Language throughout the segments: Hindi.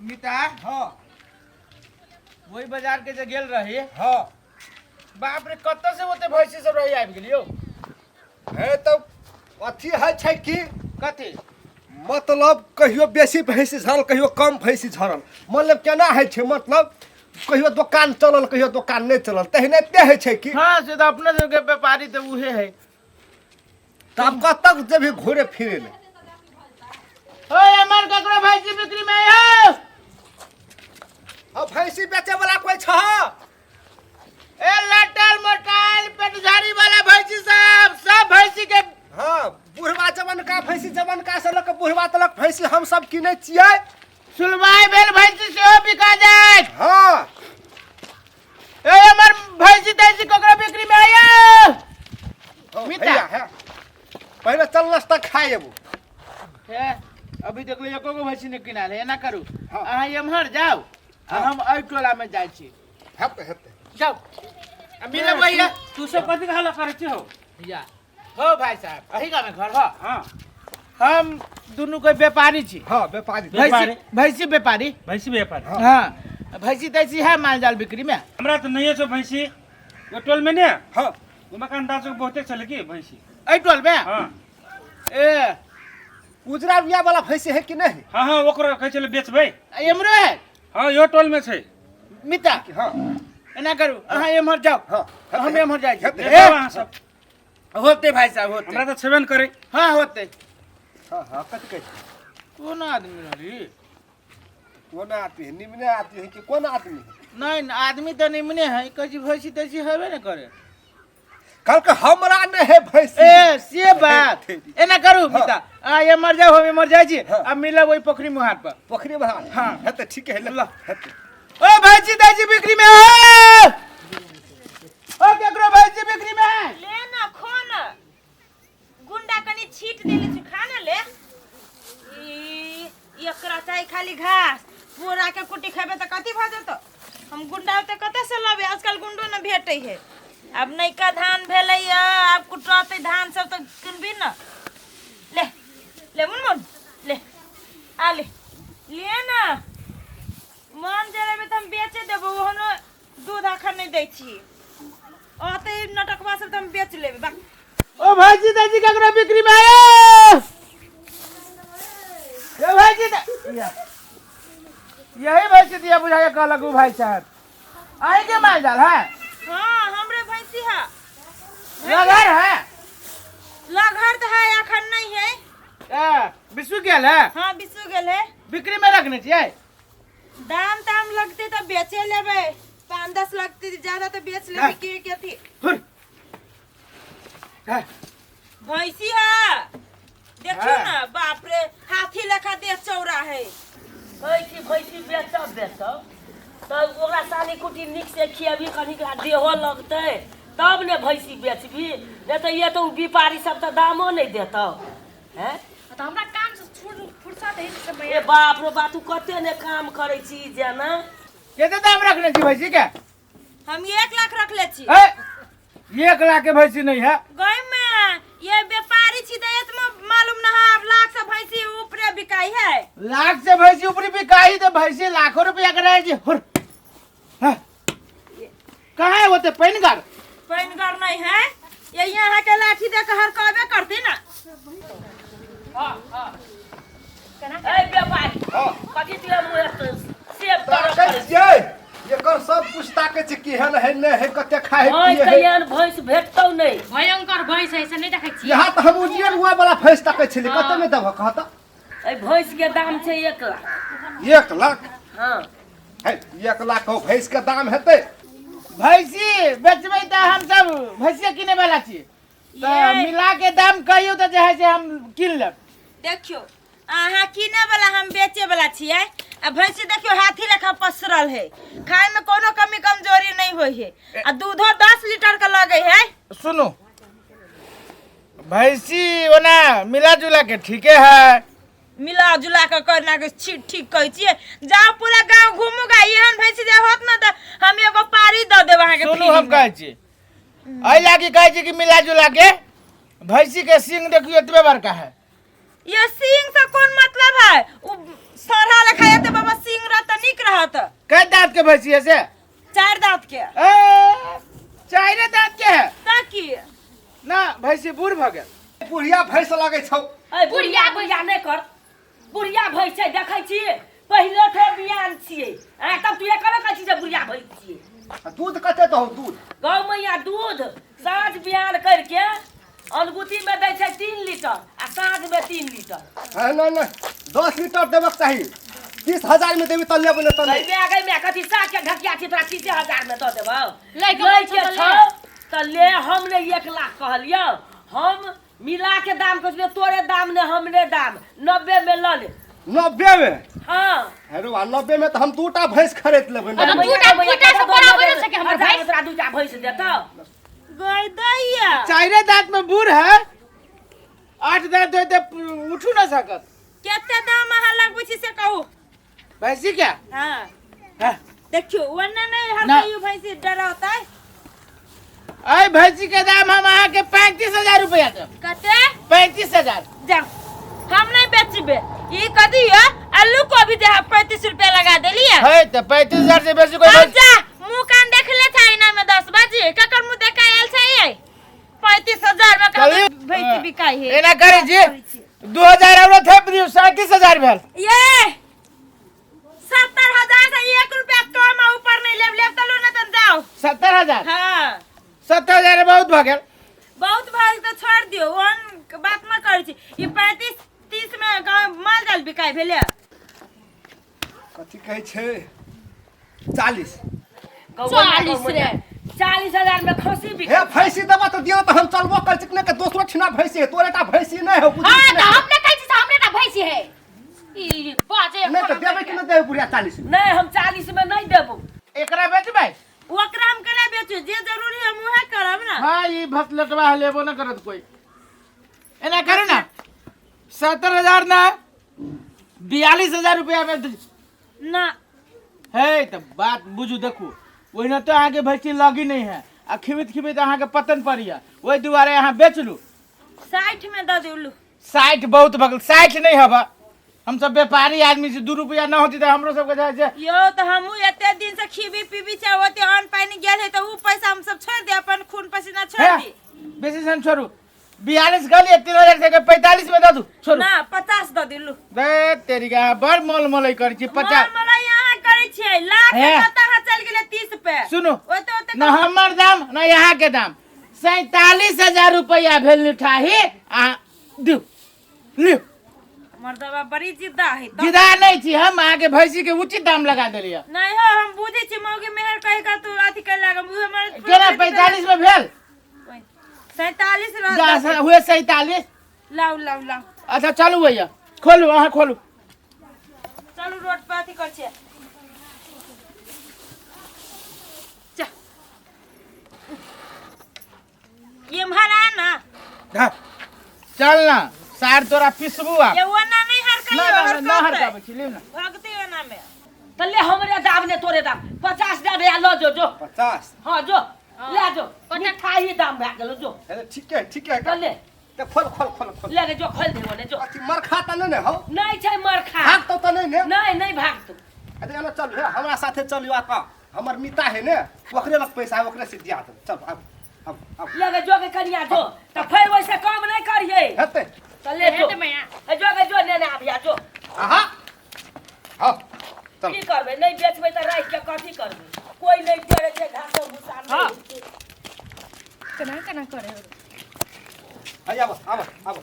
मिता हाँ वही बाजार के जे गेल रही हाँ बाप रे कत्त से होते भैंसी सब रही आबि गेलियो है तो अथी है छै कि कथी मतलब कहियो बेसी भैंसी झरल कहियो कम भैंसी झरल मतलब केना है छै मतलब कहियो दुकान चलल कहियो दुकान नहीं चलल तहने ते है छै कि हाँ से तो अपने सबके व्यापारी तो उहे है तो अब कब तक जब घूरे फिरे ले ओए हमर ककरो भैंसी बिक्री में आयो अब भैंसी बेचे वाला कोई छ ए लटल मोटाइल पेटझारी वाला भैंसी सब भैंसी के हाँ बुढ़वा जवन का भैंसी जवन का से लक बुढ़वा तलक भैंसी हम सब किने छियै सुलवाई भेल भैंसी सेहो बिका जाए हाँ ए हमर भैंसी तैसी ककरो बिक्री में आयो मिता भैया है पहले चल नाश्ता खाए एबो है अभी तक ले एको गो भैंसी ने किनाल है एना करू हाँ। अहाँ एम्हर जाओ आ हम एहि टोला में जाइ छी हेते हेते जाओ अब मिलब भैया तू सब कथी हल्ला करे छी हो या हो भाई साहब अही गाँव में घर हो हां हम दोनों कोई व्यापारी छी हाँ व्यापारी भैंसी व्यापारी भैंसी व्यापार हाँ। हाँ भैंसी तैसी है माल जाल बिक्री में हमरा तो नहीं छो भैंसी वो टोल में ने हाँ वो मकानदार से बहुते चले की भैंसी एहि टोल में हां ए उजरा बिया वाला भैंसी है कि नहीं हां हां ओकरो कह चले बेचबै एमरो है हां यो टोल में छै मिता हाँ एना करू अहाँ एम्हर जाओ हाँ हम एम्हर जाइ छी हेते। ले जाओ अहाँ सब होते भाई साहब होते हमरा तो छेबन करे हाँ होते हाँ हाँ कथी कहै कौन आदमी रही कौन आदमी है निम्ने आदमी है कि कौन आदमी है नहीं आदमी तो निमने है कहीं भैंसी तैसी हेबे न करे कल के हमरा ने है भैंसी ए से बात एना करू मिता आ ये मर जाओ हम मर जाइ छी हाँ। अब मिलब वही पोखरी मुहार पर पोखरी में हाँ हेते ठीक है ला हेते ओ भैंसी तैसी बिक्री में है ओ केकरो भैंसी बिक्री में है ले ना खो ना गुंडा कनी छीट देले छु खा ना ले ई एकरा चाही खाली घास पूरा के कुटी खेबे त कथि भ जतो हम गुंडा त कते से लबे आजकल गुंडो न भेटै है अब नैका धान भेलै अब कुटते धान सब त किनबी न ले ले मुन ले आ ले ले ना मन जरे में त हम बेचे देबो ओहनो दूध आखर नहीं दै छी ओते नाटकवा सब त हम बेच लेबे बा ओ भैंसी तैसी केकरो बिक्री में है ये भैंसी यही भैंसी दिया बुझाया कह लगू भाई साहब आए के माल जाल है हाँ हमरे भैंसी है लगन है लगहर तो है अखन नहीं है विश्व गेल है हाँ बिसु गेल है बिक्री में रखने चाहिए दाम ताम लगते तो बेचे लेबे 5-10 लगते ज्यादा तो बेच लेबे के थी भैंसी है देखियो हाँ। ना बाप रे हाथी लेखा देह चौड़ा है भैंसी बेचब तब ओकरा सानी कुटी निक से खियबी कनी का देहो लगतै तब ने भैंसी बेचबी नहीं तो ये तो व्यापारी सब तो दामो नहीं देतौ हैं तो हमरा काम से फुर्सत है ए बाप रे बात तू कते ने काम करे छी जेना कितने दाम रखने छी भैंसी के हम 1 लाख रख ले छी 1 लाख के भैंसी नहीं है गई में ये व्यापारी छी तो इतना मालूम ना है अब लाख से भैंसी ऊपरे बिकाई है लाख से भैंसी ऊपरी बिकाई तो भैंसी लाखों रुपया का रहे जी कहाँ है होते पैनगर नहीं है ये यहाँ के लाठी दे के हर कहबे करती ना ए व्यापारी हाँ कथि दिया मुहे सेब ताकै तरफ छियै एकर सब पूछता के छै केहन है ने है कते खाए हां पिए है कहियन भैंस भेटतौ नहीं भयंकर भैंस है से नहीं देखै छी यहाँ तो हम उजियन हुआ वाला भैंस तकै छली कते में देबो कहता ए भैंस के दाम छै 1 लाख 1 लाख हां है 1 लाख हो भैंस के दाम हेते भैंसी बेचबै तो हम सब भैंसिया किने वाला छी तो मिला के दाम कहियो तो जे है से हम किन लेब देखियो अहाँ किने वाला हम बेचे वाला छियै आ भैंसी देखियो हाथी लेखा पसरल है खाए में कोनो कमी कमजोरी नहीं होई है आ दूधो 10 लीटर का लगे है सुनो भैंसी ओना मिला जुला के ठीके है मिला जुला के करना के ठीक कहै छियै जाओ पूरा गांव घूमूगा एहन भैंसी जे होत ना त हम एगो पारी द देब अहाँ के सुनू हम कहै छी एहि लागी कहै छी कि मिला जुला के भैंसी के सींग देखियो एतबे बड़का है ये सींग से कौन मतलब है उ सरहा लेखा एते बाबा सींग के भैंसी है से? 4 दांत के चाइरे दांत के है ताकि ना भैंसी बूढ़ भ गेल। बुढ़िया भैंस लगे छौ। ए बुढ़िया बुढ़िया नहीं कर, बुढ़िया भैंस छै देखै छियै, पहिले थे बियान छियै तब तू कहबे कहै छी जे बुढ़िया भैंस छियै। दूध कते दहो दूध? गौ मैया दूध साँझ बिहान करके अनगुती में दै छै 3 लीटर आ साँझ में 3 लीटर। नहीं 10 लीटर देबक चाही। 30,000 में देबी त लेबे न त नहीं। गई में गई में कथी साग के ढकिया छी तोरा 30,000 में दऽ देबौ। लइके छौ त ले, हमने 1 लाख कहलियो, हम मिला के दाम कहलियो, तोरे दाम ने हमरे दाम 90 में ल ले। 90 में? हां अरे 90 में तो हम 2टा भैंस खरीद लेबे। हम दूटा से बराबर हो सके हमर भाई तोरा 2टा भैंस देता। गई दैया चाइरे दांत में बूढ़ है, 8 दांत होते उठू ना सकत। केते दाम अहाँ लगबै छी से कहू। भैंसी क्या? हां हाँ। देखियो वरना नहीं हम ना। कहियो भैंसी डरावता है। अरे भैंसी के दाम हम अहाँ के 35,000 रुपया देब। कते 35,000। जाओ हम नहीं बेचबे। ई कदी है आलू को भी दे 35 रुपया लगा देलिए है त 35,000 से बेसी कोई अब जा मुंह कान देख ले था इना में 10 बजे ककर मुंह देखा आयल छै 35,000 में कहियो, भैंसी बिकाई है। एना करे जी 2000 और थेप दियो 37,000 भेल। ये 70,000 से 1 रुपया कम ऊपर नहीं ले तलो न तन जाओ। 70,000? हां 70,000 बहुत भ गेल। बहुत भाई तो छोड़ दियो वन बात न करै छी। ई 35-30 में गांव माल जाल बिकाई भेले। कथी कहै छै 40 रे 40,000 में खसी बिक। हे भैंसी देबा त दियो त हम चलबो कर चिकने के दोसरो छिना भैंसी है, तोरेटा भैंसी नहीं हो बुझी। हां तो हमने कहै छी हमरे ना भैंसी है। ई बाजे नहीं तो देबे कि न देबे बुढ़िया 40 में? नहीं हम 40 में नहीं देबो। एकरा बेचबै? ओकरा हम केना बेचू जे जरूरी है मुहे करब ना। हां ई भसलटवा लेबो न करत कोई। एना करे ना 70,000 ना 42,000 रुपया में ना है त बात बुझू देखू। ओहिना तो आगे भैंसी लगी नहीं है आ खिबित अहाँ के पतन पड़िया ओहि दुआरे अहाँ बेच लू। 60 में द देलू। 60 बहुत भगल 60 नहीं हबा। हम सब व्यापारी आदमी से 2 रुपया न होती तो हमरो सब के जाय छै। यो तो हमहू एते दिन से खीबी पीबी चाहते अन पानी गेल है तो ऊ पैसा हम सब छोड़ दे अपन खून पसीना छोड़ दी। बेसी सन छोड़ू 42 गली 3,000 से 45 में द दू छोड़ू ना 50 द देलू। बे तेरी का बड़ मोल मोलई करै छी 50। मला यहां करै छै लाख है। कता चल गेले 30 पे। सुनो ओते ओते न हमर दाम न यहाँ के दाम 47,000 रुपया भेल मिठाई आ दू लियो। मर्दवा बड़ी जिद्दा है तो जिदा नहीं छी हम आगे भैंसी के उचित दाम लगा देलिए। नहीं हो हम बुझे छी मौगे मेहर कहे का तू अथी कर लागा मुहे हमर केना 45 में भेल? 47 जा हुए 47। लाओ लाओ लाओ अच्छा चलू भैया खोलू अहाँ खोलू। चलू रोड पे अथी कर छे। जा ये महारा ना हाँ, चल ना सार तोरा पिसबू आ ये वना नहीं हर ना कहियो ना हर का बची लियो ना। भगती वना में तो ले हमरे दाम ने तोरे दाम 50 दे भैया लो जो 50। हां जो ले जो मिठाई ही दाम भाग गेलो जो। अरे ठीक है तो ले ते खोल ले के जो खोल दे ओने जो। अथी मरखा त नहीं हो? नहीं छै मरखा। भाग तो नहीं ने? नहीं भाग तू। अरे चलो चल हे हमरा साथे चलियो आ हमर मिता है ने ओकरे लग पैसा है ओकरे से दिया दे। चल अब ले के जो के कनिया जो तो फिर वैसे काम नहीं करिए। हेते तो ले जो जो के जो ने आबिया जो। आहा हां चल की करबे नहीं बेचबे त राख के कथी करबे कोई नहीं करे छै घास भूसा नहीं। हाँ। कना करे अब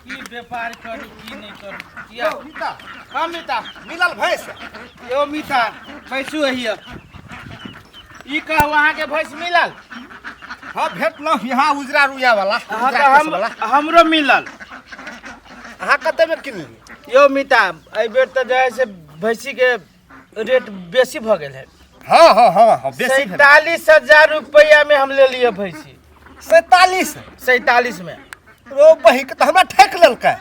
की व्यापार करू की नहीं करू यो मिता हां मिता मिलल भैंस यो मिता पैसू हिय ई कह वहां के भैंस मिलल। हां भेटलो यहां उजरा रुया वाला अहाँ का हमरो मिलल। अहाँ कते में किनली? यो मिता एहि बेर त जे है से भैंसी के रेट बेसी भ गेल है। हां बेसी 47,000 रुपया में हम ले लिए भैंसी। 47 में ओ बही के त हमरा ठेक लेलकै।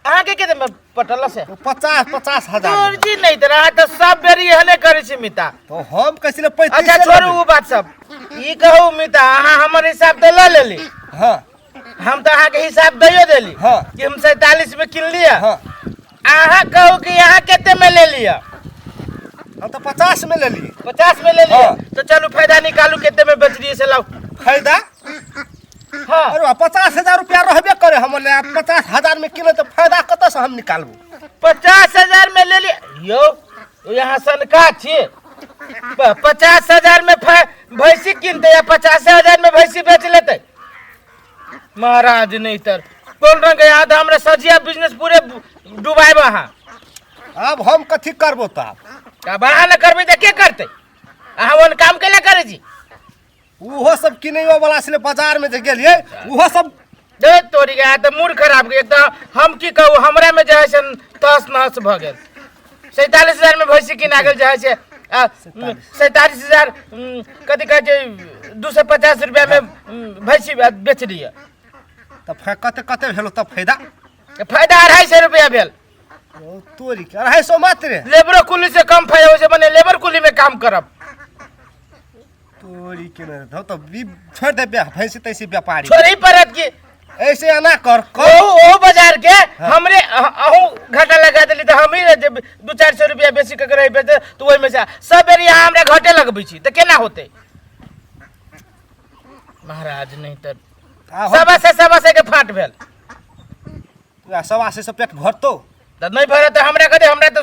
अहाँ के केते में पटल से 50,000। तोर जी नहीं त रहा त सब बेरी हने करे छै मिता। तो हम कैसे 35? अच्छा छोड़ू वो बात सब ई कहू मिता अहाँ हमर हिसाब त ल लेली। हां हम त अहाँ के हिसाब दैयो देली हाँ। कि हम 47 में किन लिया। हां अहाँ कहू कि यहाँ कितने में ले लिया? हम तो 50 में ले लिए। 50 में ले लिया। हाँ। तो चलो फायदा निकालू कितने में बेच दिए से लाओ। फायदा? हाँ अरे 50,000 रुपया रहबे करे हम ले 50,000 में किलो तो फायदा कतऽ से हम निकालबू? 50,000 में ले लिया यो यहाँ सनका छे 50,000 में भैंसी किनते या 50,000 में भैंसी बेच लेते? महाराज नहीं तर बोल रहे यहाँ तो हमरा सजिया बिजनेस पूरे डुबाए वहाँ। अब हम कथी करबो तब? बड़ा न करबे तो क्या करते? अहाँ वन काम के लिए करे जी? उहो सब किने वाला से बाजार में जे गेलिए उहो सब दे तोरी गया तो मूड खराब गया। तो हम की कहू हमरा में जो है से तहस नहस भ गेल। 47,000 में भैंसी किना गेल जो है से 47,000 कथी कहै छै 250 रुपया में भैंसी बेच दिया। तब कते कते भेलो तब फायदा? फायदा 250 रुपया भेल। ओ तोरी के 250 मात्र? लेबर कुली से कम फायदा हो से बने लेबर कुली में काम करब। तोरी के न तो छोड़ दे भैंसी तैसी व्यापारी छोड़ी पड़त की ऐसे आना कर ओ बाजार के हमरे अहू घाटा लगा देली तो हम ही 200-400 रुपया बेसी के रही बेचे तो ओहि में से सब एरिया हमरा घाटे लगबै छी तो केना होते? महाराज नहीं तर सबा से के फाट भेल। सवा से पेट भरतो तो नहीं भरे तो हमरा कदे हमरा तो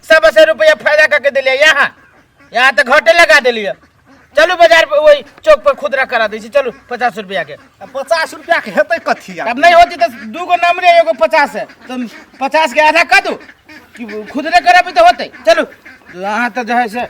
सबा से रुपया फायदा करके दिलिए। यहाँ तो घाटे लगा दिलिए। चलू बाजार पे वही चौक पर खुदरा करा दी चलू 50 रुपया के। 50 रुपया के हेतै कथी? अब नहीं होती तो 2 गो नंबर एगो 50 है तो 50 के आधा कर दू खुदरे करा भी तो होते। चलू यहाँ तो जो है से